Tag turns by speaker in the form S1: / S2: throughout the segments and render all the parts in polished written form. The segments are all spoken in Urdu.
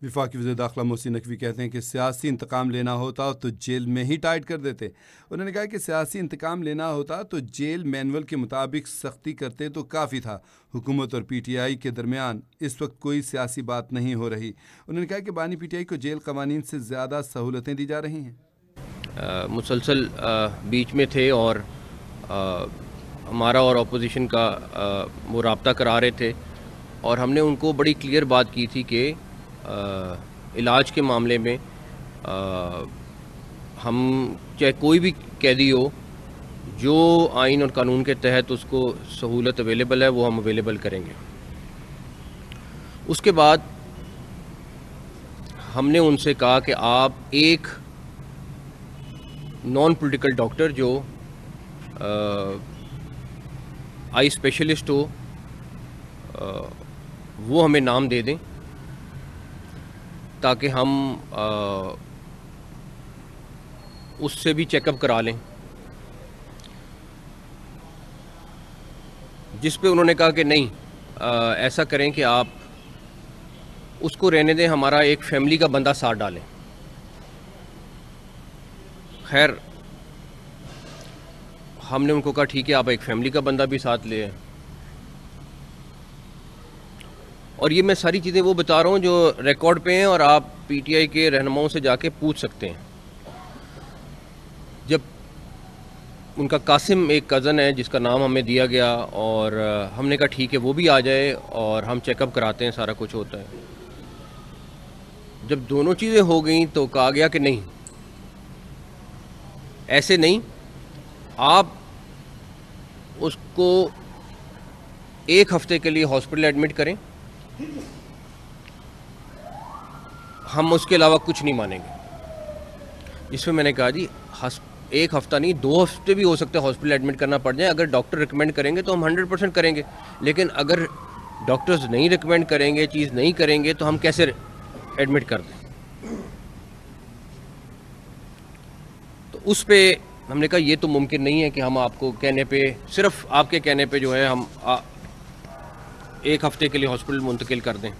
S1: وفاقی وزیر داخلہ محسن نقوی کہتے ہیں کہ سیاسی انتقام لینا ہوتا تو جیل میں ہی ٹائٹ کر دیتے. انہوں نے کہا کہ سیاسی انتقام لینا ہوتا تو جیل مینول کے مطابق سختی کرتے تو کافی تھا. حکومت اور پی ٹی آئی کے درمیان اس وقت کوئی سیاسی بات نہیں ہو رہی. انہوں نے کہا کہ بانی پی ٹی آئی کو جیل قوانین سے زیادہ سہولتیں دی جا رہی ہیں.
S2: مسلسل بیچ میں تھے اور ہمارا اور اپوزیشن کا وہ رابطہ کرا رہے تھے اور ہم نے ان کو بڑی کلیئر بات کی تھی کہ علاج کے معاملے میں ہم چاہے کوئی بھی قیدی ہو جو آئین اور قانون کے تحت اس کو سہولت اویلیبل ہے وہ ہم اویلیبل کریں گے. اس کے بعد ہم نے ان سے کہا کہ آپ ایک نان پولیٹیکل ڈاکٹر جو آئی اسپیشلسٹ ہو وہ ہمیں نام دے دیں تاکہ ہم اس سے بھی چیک اپ کرا لیں. جس پہ انہوں نے کہا کہ نہیں ایسا کریں کہ آپ اس کو رہنے دیں, ہمارا ایک فیملی کا بندہ ساتھ ڈالیں. خیر ہم نے ان کو کہا ٹھیک ہے آپ ایک فیملی کا بندہ بھی ساتھ لے. اور یہ میں ساری چیزیں وہ بتا رہا ہوں جو ریکارڈ پہ ہیں اور آپ پی ٹی آئی کے رہنماؤں سے جا کے پوچھ سکتے ہیں. جب ان کا قاسم ایک کزن ہے جس کا نام ہمیں دیا گیا اور ہم نے کہا ٹھیک ہے وہ بھی آ جائے اور ہم چیک اپ کراتے ہیں, سارا کچھ ہوتا ہے. جب دونوں چیزیں ہو گئیں تو کہا گیا کہ نہیں ایسے نہیں, آپ اس کو ایک ہفتے کے لیے ہاسپٹل ایڈمٹ کریں, ہم اس کے علاوہ کچھ نہیں مانیں گے. جس میں میں نے کہا جی ایک ہفتہ نہیں 2 ہفتے بھی ہو سکتے ہاسپٹل ایڈمٹ کرنا پڑ جائے. اگر ڈاکٹر ریکمینڈ کریں گے تو ہم 100% کریں گے, لیکن اگر ڈاکٹرز نہیں ریکمینڈ کریں گے, چیز نہیں کریں گے تو ہم کیسے ایڈمٹ کر دیں. تو اس پہ ہم نے کہا یہ تو ممکن نہیں ہے کہ ہم آپ کو کہنے پہ, صرف آپ کے کہنے پہ جو ہے ہم ایک ہفتے کے لیے ہاسپٹل منتقل کر دیں.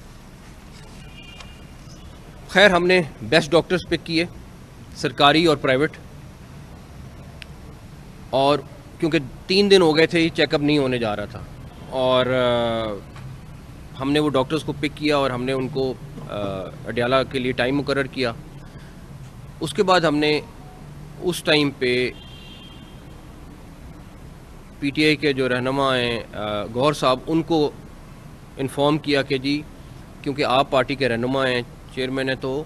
S2: خیر ہم نے بیسٹ ڈاکٹرز پک کیے, سرکاری اور پرائیویٹ, اور کیونکہ 3 دن ہو گئے تھے چیک اپ نہیں ہونے جا رہا تھا اور ہم نے وہ ڈاکٹرز کو پک کیا اور ہم نے ان کو اڈیالہ کے لیے ٹائم مقرر کیا. اس کے بعد ہم نے اس ٹائم پہ پی ٹی آئی کے جو رہنما ہیں گوہر صاحب, ان کو انفارم کیا کہ جی کیونکہ آپ پارٹی کے رہنما ہیں, چیئرمین ہیں, تو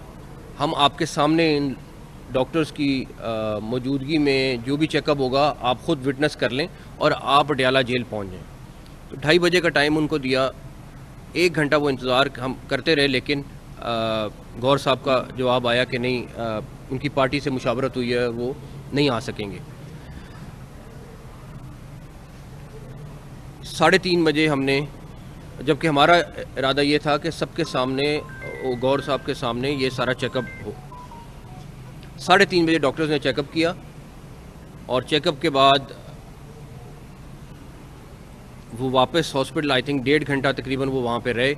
S2: ہم آپ کے سامنے ان ڈاکٹرز کی موجودگی میں جو بھی چیک اپ ہوگا آپ خود وٹنس کر لیں اور آپ اڈیالہ جیل پہنچ جائیں. تو 2:30 بجے کا ٹائم ان کو دیا, 1 گھنٹہ وہ انتظار ہم کرتے رہے, لیکن گوہر صاحب کا جواب آیا کہ نہیں ان کی پارٹی سے مشاورت ہوئی ہے وہ نہیں آ سکیں گے. 3:30 بجے ہم نے, جبکہ ہمارا ارادہ یہ تھا کہ سب کے سامنے گوہر صاحب کے سامنے یہ سارا چیک اپ ہو. 3:30 بجے ڈاکٹرز نے چیک اپ کیا اور چیک اپ کے بعد وہ واپس ہاسپٹل آئی تھنک 1.5 گھنٹہ تقریباً وہ وہاں پہ رہے,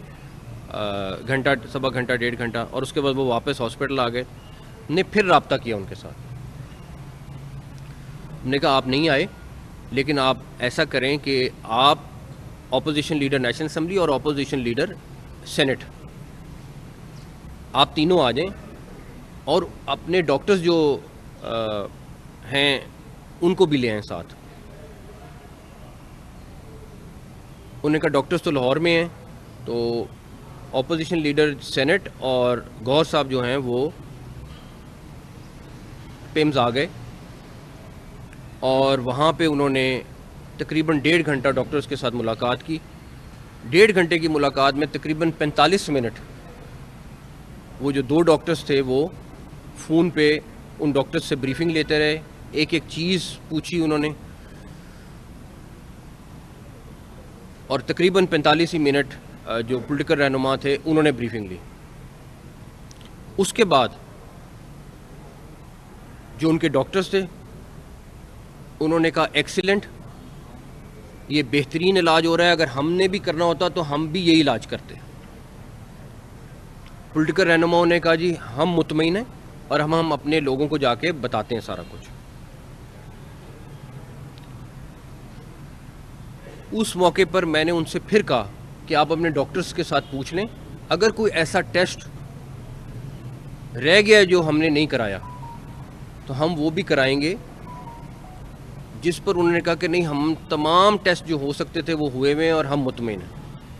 S2: گھنٹہ سوا گھنٹہ 1.5 گھنٹہ, اور اس کے بعد وہ واپس ہاسپٹل آ گئے. ہم نے پھر رابطہ کیا ان کے ساتھ, ہم نے کہا آپ نہیں آئے لیکن آپ ایسا کریں کہ آپ اپوزیشن لیڈر نیشنل اسمبلی اور اپوزیشن لیڈر سینٹ, آپ تینوں آ جائیں اور اپنے ڈاکٹرز جو ہیں ان کو بھی لے آئیں ساتھ. انہوں نے کہا ڈاکٹرز تو لاہور میں ہیں, تو اپوزیشن لیڈر سینٹ اور گوہر صاحب جو ہیں وہ پیمز آ گئے اور وہاں پہ انہوں نے تقریباً 1.5 گھنٹہ ڈاکٹرز کے ساتھ ملاقات کی. 1.5 گھنٹے کی ملاقات میں تقریباً 45 منٹ وہ جو 2 ڈاکٹرز تھے وہ فون پہ ان ڈاکٹرز سے بریفنگ لیتے رہے, ایک ایک چیز پوچھی انہوں نے, اور تقریباً 45 منٹ جو پولیٹیکل رہنما تھے انہوں نے بریفنگ لی. اس کے بعد جو ان کے ڈاکٹرز تھے انہوں نے کہا ایکسیلنٹ, یہ بہترین علاج ہو رہا ہے, اگر ہم نے بھی کرنا ہوتا تو ہم بھی یہی علاج کرتے. پولیٹیکل رہنماؤں نے کہا جی ہم مطمئن ہیں اور ہم اپنے لوگوں کو جا کے بتاتے ہیں سارا کچھ. اس موقع پر میں نے ان سے پھر کہا کہ آپ اپنے ڈاکٹرز کے ساتھ پوچھ لیں, اگر کوئی ایسا ٹیسٹ رہ گیا جو ہم نے نہیں کرایا تو ہم وہ بھی کرائیں گے. جس پر انہوں نے کہا کہ نہیں, ہم تمام ٹیسٹ جو ہو سکتے تھے وہ ہوئے ہوئے ہیں اور ہم مطمئن ہیں.